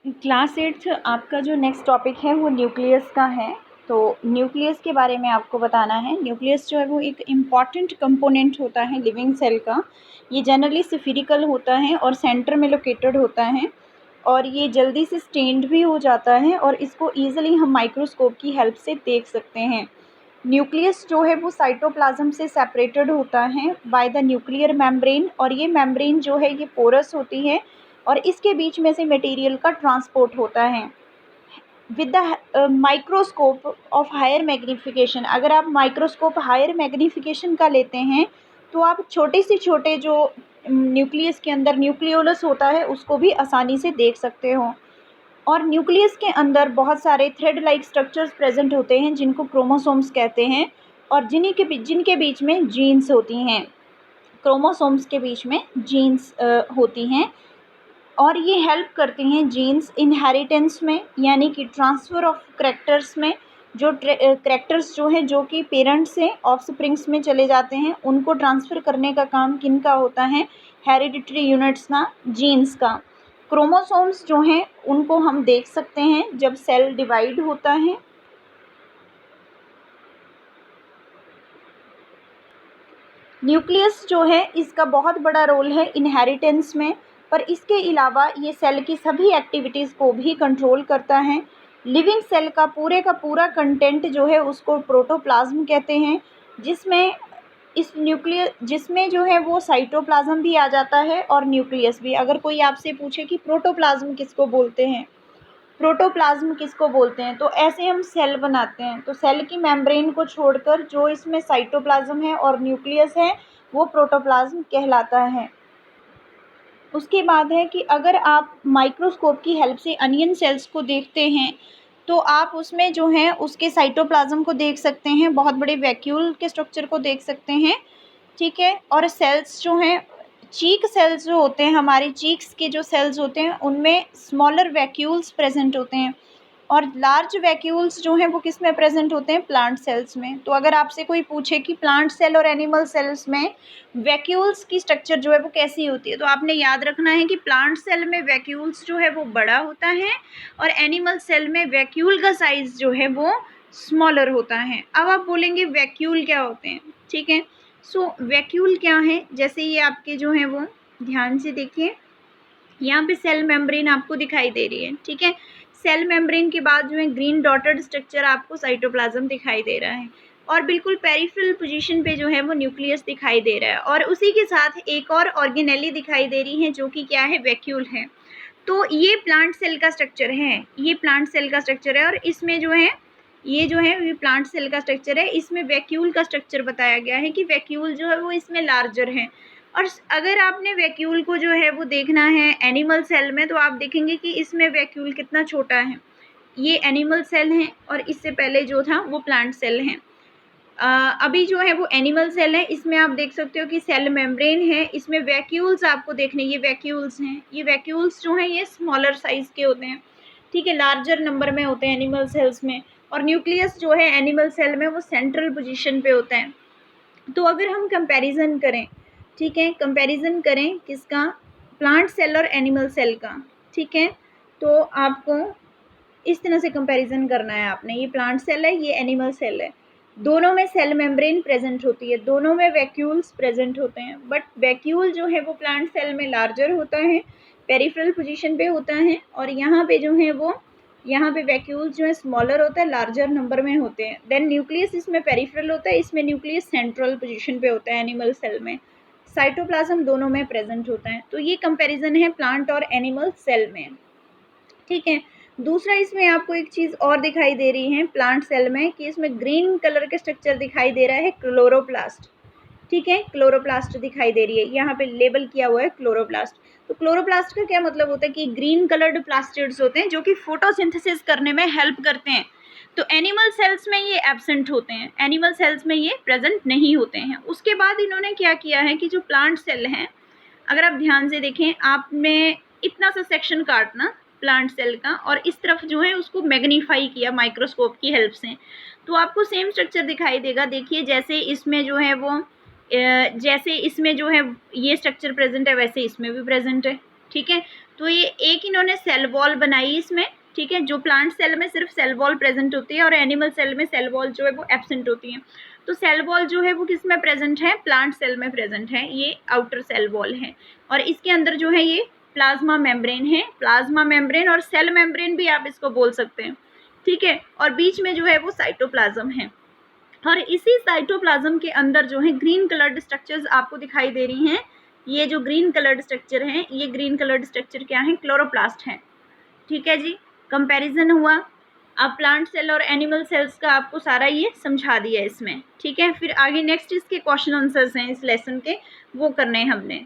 Class 8th आपका जो next topic है वो न्यूक्लियस का है। तो न्यूक्लियस के बारे में आपको बताना है। न्यूक्लियस जो है वो एक इम्पॉर्टेंट कंपोनेंट होता है लिविंग सेल का। ये जनरली स्फेरिकल होता है और सेंटर में लोकेटेड होता है और ये जल्दी से स्टेन्ड भी हो जाता है और इसको ईजिली हम माइक्रोस्कोप की हेल्प से देख सकते हैं। न्यूक्लियस जो है वो साइटोप्लाज्म से सेपरेटेड होता है बाय द न्यूक्लियर मेम्ब्रेन और ये मेम्ब्रेन जो है ये पोरस होती है और इसके बीच में से मटेरियल का ट्रांसपोर्ट होता है with the microscope of higher magnification. अगर आप माइक्रोस्कोप हायर मैग्नीफिकेशन का लेते हैं तो आप छोटे से छोटे जो न्यूक्लियस के अंदर न्यूक्लियोलस होता है उसको भी आसानी से देख सकते हो। और न्यूक्लियस के अंदर बहुत सारे थ्रेड लाइक स्ट्रक्चर्स प्रेजेंट होते हैं जिनको क्रोमोसोम्स कहते हैं और जिनके बीच में जीन्स होती हैं। क्रोमोसोम्स के बीच में जीन्स होती हैं और ये हेल्प करती हैं जीन्स इनहेरिटेंस में, यानी कि ट्रांसफ़र ऑफ करैक्टर्स में। जो करैक्टर्स जो हैं जो कि पेरेंट्स से ऑफस्प्रिंग्स में चले जाते हैं उनको ट्रांसफ़र करने का काम किन का होता है? हेरिडिटरी यूनिट्स का, जीन्स का। क्रोमोसोम्स जो हैं उनको हम देख सकते हैं जब सेल डिवाइड होता है। न्यूक्लियस जो है इसका बहुत बड़ा रोल है इनहेरिटेंस में, पर इसके अलावा ये सेल की सभी एक्टिविटीज़ को भी कंट्रोल करता है। लिविंग सेल का पूरा कंटेंट जो है उसको प्रोटोप्लाज्म कहते हैं, जिसमें जो है वो साइटोप्लाज्म भी आ जाता है और न्यूक्लियस भी। अगर कोई आपसे पूछे कि प्रोटोप्लाज्म किसको बोलते हैं, प्रोटोप्लाज्म किसको बोलते हैं, तो ऐसे हम सेल बनाते हैं। तो सेल की मेम्ब्रेन को छोड़कर जो इसमें साइटोप्लाज्म है और न्यूक्लियस है वो प्रोटोप्लाज्म कहलाता है। उसके बाद है कि अगर आप माइक्रोस्कोप की हेल्प से अनियन सेल्स को देखते हैं तो आप उसमें जो है उसके साइटोप्लाज्म को देख सकते हैं, बहुत बड़े वैक्यूल के स्ट्रक्चर को देख सकते हैं, ठीक है। और सेल्स जो हैं, चीक सेल्स जो होते हैं, हमारी चीक्स के जो सेल्स होते हैं उनमें स्मॉलर वैक्यूल्स प्रेजेंट होते हैं और लार्ज वैक्यूल्स जो हैं वो किस में प्रेजेंट होते हैं? प्लांट सेल्स में। तो अगर आपसे कोई पूछे कि प्लांट सेल और एनिमल सेल्स में वैक्यूल्स की स्ट्रक्चर जो है वो कैसी होती है, तो आपने याद रखना है कि प्लांट सेल में वैक्यूल्स जो है वो बड़ा होता है और एनिमल सेल में वैक्यूल का साइज जो है वो स्मॉलर होता है। अब आप बोलेंगे वैक्यूल क्या होते हैं, ठीक है। सो वैक्यूल क्या है? जैसे ये आपके जो है वो ध्यान से देखिए, यहाँ पे सेल मेम्ब्रेन आपको दिखाई दे रही है, ठीक है। सेल मेम्ब्रेन के बाद जो है ग्रीन डॉटेड स्ट्रक्चर आपको साइटोप्लाज्म दिखाई दे रहा है और बिल्कुल पेरिफेरल पोजीशन पे जो है वो न्यूक्लियस दिखाई दे रहा है और उसी के साथ एक और ऑर्गेनेली दिखाई दे रही है जो कि क्या है? वैक्यूल है। तो ये प्लांट सेल का स्ट्रक्चर है, ये प्लांट सेल का स्ट्रक्चर है और इसमें जो है ये जो है ये प्लांट सेल का स्ट्रक्चर है। इसमें वैक्यूल का स्ट्रक्चर बताया गया है कि वैक्यूल जो है वो इसमें लार्जर है। और अगर आपने वैक्यूल को जो है वो देखना है एनिमल सेल में तो आप देखेंगे कि इसमें वैक्यूल कितना छोटा है। ये एनिमल सेल है और इससे पहले जो था वो प्लांट सेल है। अभी जो है वो एनिमल सेल है, इसमें आप देख सकते हो कि सेल मेम्ब्रेन है, इसमें वैक्यूल्स आपको देखने, ये वैक्यूल्स हैं। ये वैक्यूल्स जो हैं ये स्मॉलर साइज़ के होते हैं, ठीक है, लार्जर नंबर में होते हैं एनिमल सेल्स में। और न्यूक्लियस जो है एनिमल सेल में वो सेंट्रल पोजीशन पे होता है। तो अगर हम कंपैरिजन करें, ठीक है, कंपैरिजन करें किसका? प्लांट सेल और एनिमल सेल का, ठीक है। तो आपको इस तरह से कंपैरिजन करना है आपने, ये प्लांट सेल है, ये एनिमल सेल है, दोनों में सेल मेम्ब्रेन प्रेजेंट होती है, दोनों में वैक्यूल्स प्रेजेंट होते हैं, बट वैक्यूल जो है वो प्लांट सेल में लार्जर होता है, पेरिफेरल पोजीशन पे होता है और यहाँ पे जो है वो यहाँ पे वैक्यूल्स जो है स्मॉलर होता है, लार्जर नंबर में होते हैं। देन न्यूक्लियस इसमें पेरिफेरल होता है, इसमें न्यूक्लियस सेंट्रल पोजीशन पे होता है एनिमल सेल में। साइटोप्लाज्म दोनों में प्रेजेंट होता है। तो ये कंपैरिजन है प्लांट और एनिमल सेल में, ठीक है। दूसरा इसमें आपको एक चीज़ और दिखाई दे रही है प्लांट सेल में कि इसमें ग्रीन कलर के स्ट्रक्चर दिखाई दे रहा है, क्लोरोप्लास्ट, ठीक है, क्लोरोप्लास्ट दिखाई दे रही है, यहाँ पे लेबल किया हुआ है क्लोरोप्लास्ट। तो क्लोरोप्लास्ट का क्या मतलब होता है कि ग्रीन कलर्ड प्लास्टिड्स होते हैं जो कि फोटोसिंथेसिस करने में हेल्प करते हैं। तो एनिमल सेल्स में ये एब्सेंट होते हैं, एनिमल सेल्स में ये प्रेजेंट नहीं होते हैं। उसके बाद इन्होंने क्या किया है कि जो प्लांट सेल हैं, अगर आप ध्यान से देखें, आपने इतना सा सेक्शन काटना प्लांट सेल का और इस तरफ जो है उसको मैग्नीफाई किया माइक्रोस्कोप की हेल्प से, तो आपको सेम स्ट्रक्चर दिखाई देगा। देखिए जैसे इसमें जो है वो जैसे इसमें जो है ये स्ट्रक्चर प्रेजेंट है वैसे इसमें भी प्रेजेंट है, ठीक है। तो ये एक इन्होंने सेल वॉल बनाई इसमें, ठीक है, जो प्लांट सेल में सिर्फ सेल वॉल प्रेजेंट होती है और एनिमल सेल में सेल वॉल जो है वो एब्सेंट होती है। तो सेल वॉल जो है वो किस में प्रेजेंट है, प्लांट सेल में प्रेजेंट है, ये आउटर सेल वॉल है। और इसके अंदर जो है ये प्लाज्मा मेम्ब्रेन है, प्लाज्मा मेम्ब्रेन और सेल मेम्ब्रेन भी आप इसको बोल सकते हैं, ठीक है। और बीच में जो है वो साइटोप्लाज्म है। और इसी साइटोप्लाज्म के अंदर जो है ग्रीन कलर्ड स्ट्रक्चर्स आपको दिखाई दे रही हैं। ये जो ग्रीन कलर्ड स्ट्रक्चर हैं, ये ग्रीन कलर्ड स्ट्रक्चर क्या है, क्लोरोप्लास्ट हैं, ठीक है जी। कंपैरिजन हुआ। अब प्लांट सेल और एनिमल सेल्स का आपको सारा ये समझा दिया इसमें, ठीक है। फिर आगे नेक्स्ट इसके क्वेश्चन आंसर्स हैं इस लेसन के, वो करने हैं हमने।